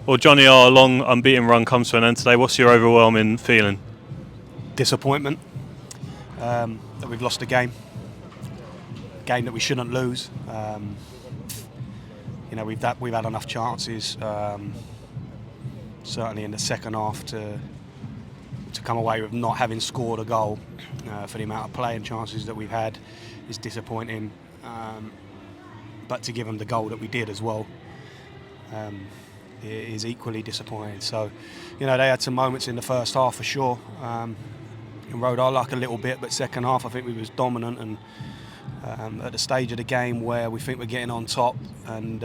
Well, Johnny, our long unbeaten run comes to an end today. What's your overwhelming feeling? Disappointment that we've lost a game that we shouldn't lose. We've had enough chances, certainly in the second half, to come away with not having scored a goal. For the amount of play and chances that we've had is disappointing. But to give them the goal that we did as well is equally disappointing. So, they had some moments in the first half for sure. And rode our luck a little bit, but second half I think we was dominant, and at the stage of the game where we think we're getting on top, and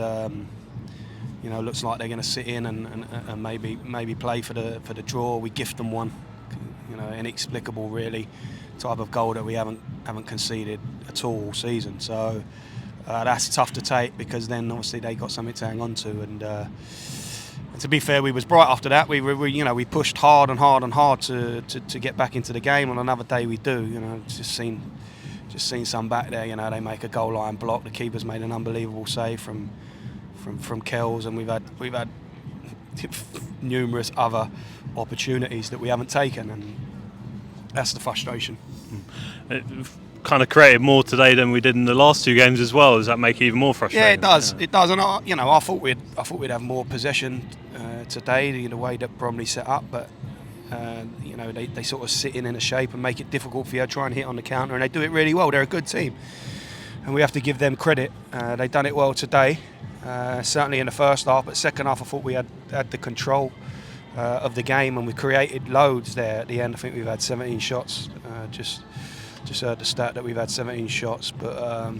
looks like they're going to sit in and maybe play for the draw. We gift them one, inexplicable really, type of goal that we haven't conceded at all season. So that's tough to take, because then obviously they got something to hang on to, and to be fair, we was bright after that. We pushed hard to get back into the game. On another day we do. Just seen some back there. They make a goal line block. The keeper's made an unbelievable save from Kells, and we've had numerous other opportunities that we haven't taken, and that's the frustration. It kind of created more today than we did in the last two games as well. Does that make it even more frustrating? Yeah, it does. Yeah. It does, and I thought we'd have more possession today, the way that Bromley set up, but they sort of sit in a shape and make it difficult for you to try and hit on the counter, and they do it really well. They're a good team, and we have to give them credit. They've done it well today, certainly in the first half, but second half I thought we had the control of the game, and we created loads there at the end. I think we've had 17 shots. Just heard the stat that we've had 17 shots, but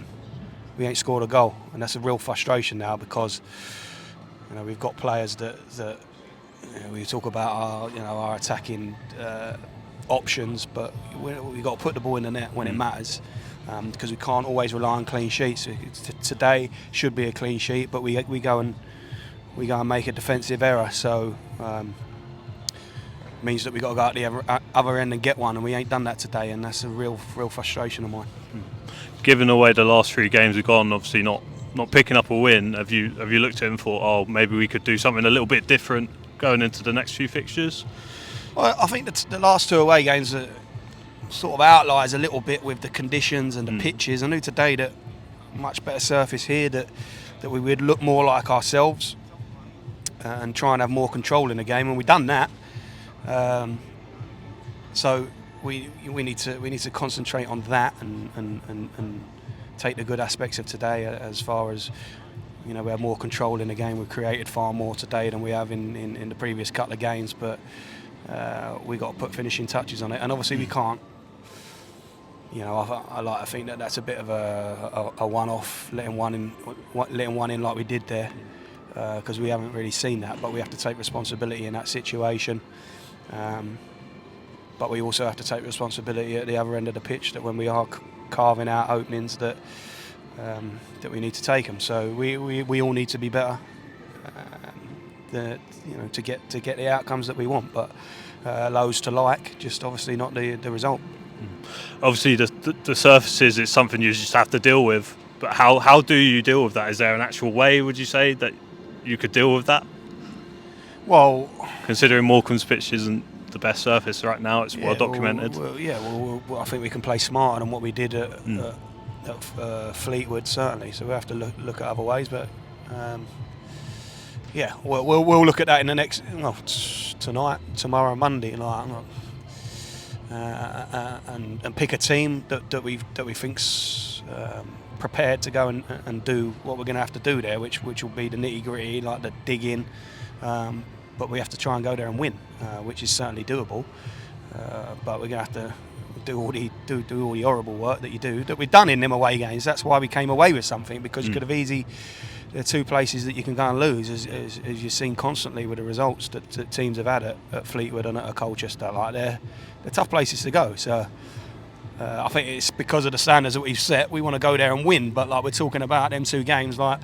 we ain't scored a goal, and that's a real frustration now, because we've got players that we talk about our attacking options, but we've got to put the ball in the net when it matters, because we can't always rely on clean sheets. Today should be a clean sheet, but we go and make a defensive error, so means that we got to go out the other end and get one, and we ain't done that today, and that's a real frustration of mine. Given away the last three games we've gone, obviously not picking up a win, have you looked at it and thought, maybe we could do something a little bit different going into the next few fixtures? Well, I think the last two away games are sort of outliers a little bit with the conditions and the pitches. I knew today that much better surface here, that we would look more like ourselves and try and have more control in the game, and we've done that. So we need to concentrate on that and take the good aspects of today, as far as we have more control in the game. We've created far more today than we have in the previous couple of games, but we got to put finishing touches on it, and obviously we can't. I like to think that that's a bit of a one-off, letting one in like we did there, because we haven't really seen that, but we have to take responsibility in that situation. But we also have to take responsibility at the other end of the pitch, that when we are carving out openings, that we need to take them. So we all need to be better, to get the outcomes that we want. But lows to like, just obviously not the result. Obviously, the surfaces is something you just have to deal with. But how do you deal with that? Is there an actual way, would you say, that you could deal with that? Well, considering Morecambe's pitch isn't the best surface right now, it's well documented. Well, I think we can play smarter than what we did at Fleetwood, certainly. So we have to look at other ways, but we'll look at that in the next tonight, tomorrow, Monday, and pick a team that we think's prepared to go and do what we're going to have to do there, which will be the nitty gritty, like the digging. But we have to try and go there and win, which is certainly doable. But we're going to have to do all the horrible work that we've done in them away games. That's why we came away with something, because you could have easily. There are two places that you can go and lose, as you've seen constantly with the results that teams have had at Fleetwood and at Colchester. Like they're tough places to go. So I think it's because of the standards that we've set. We want to go there and win. But like we're talking about them two games, like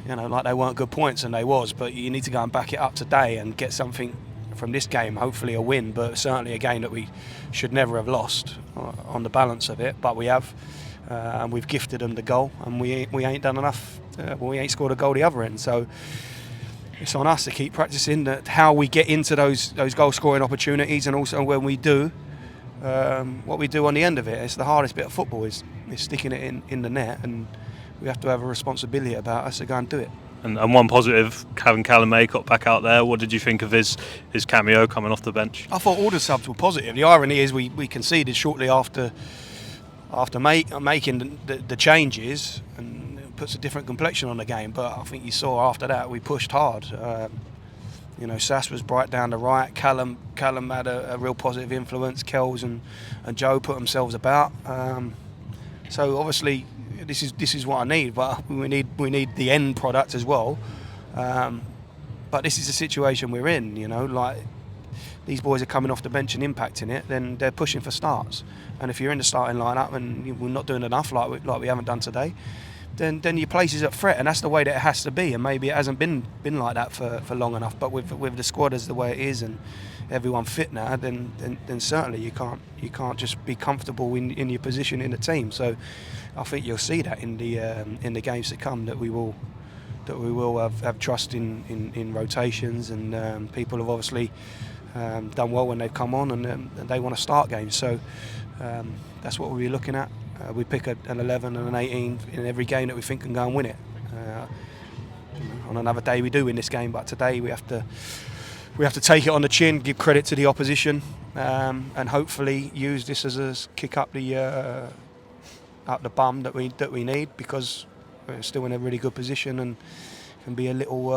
they weren't good points, and they was. But you need to go and back it up today and get something from this game. Hopefully a win, but certainly a game that we should never have lost on the balance of it. But we have, and we've gifted them the goal, and we ain't done enough. We ain't scored a goal the other end. So it's on us to keep practicing how we get into those goal scoring opportunities, and also when we do, what we do on the end of it. It's the hardest bit of football is sticking it in the net, and we have to have a responsibility about us to go and do it. And one positive, having Callum Maycott back out there. What did you think of his cameo coming off the bench? I thought all the subs were positive. The irony is we conceded shortly after making the changes, and it puts a different complexion on the game. But I think you saw after that we pushed hard. Sass was bright down the right. Callum had a real positive influence. Kells and Joe put themselves about. So obviously this is what I need, but we need the end product as well. But this is the situation we're in. Like these boys are coming off the bench and impacting it. Then they're pushing for starts. And if you're in the starting lineup and we're not doing enough, like we haven't done today, then your place is at threat, and that's the way that it has to be. And maybe it hasn't been like that for long enough. But with the squad as the way it is, and everyone fit now, then certainly you can't just be comfortable in your position in the team. So I think you'll see that in the games to come, that we will have trust in rotations, and people have obviously done well when they've come on, and they want to start games. So that's what we'll be looking at. We pick an 11 and an 18 in every game that we think can go and win it. On another day we do win this game, but today we have to take it on the chin, give credit to the opposition, and hopefully use this as a kick up the bum that we need, because we're still in a really good position and can be a little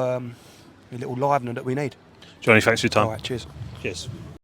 livener that we need. Johnny, thanks for your time. All right, cheers. Cheers.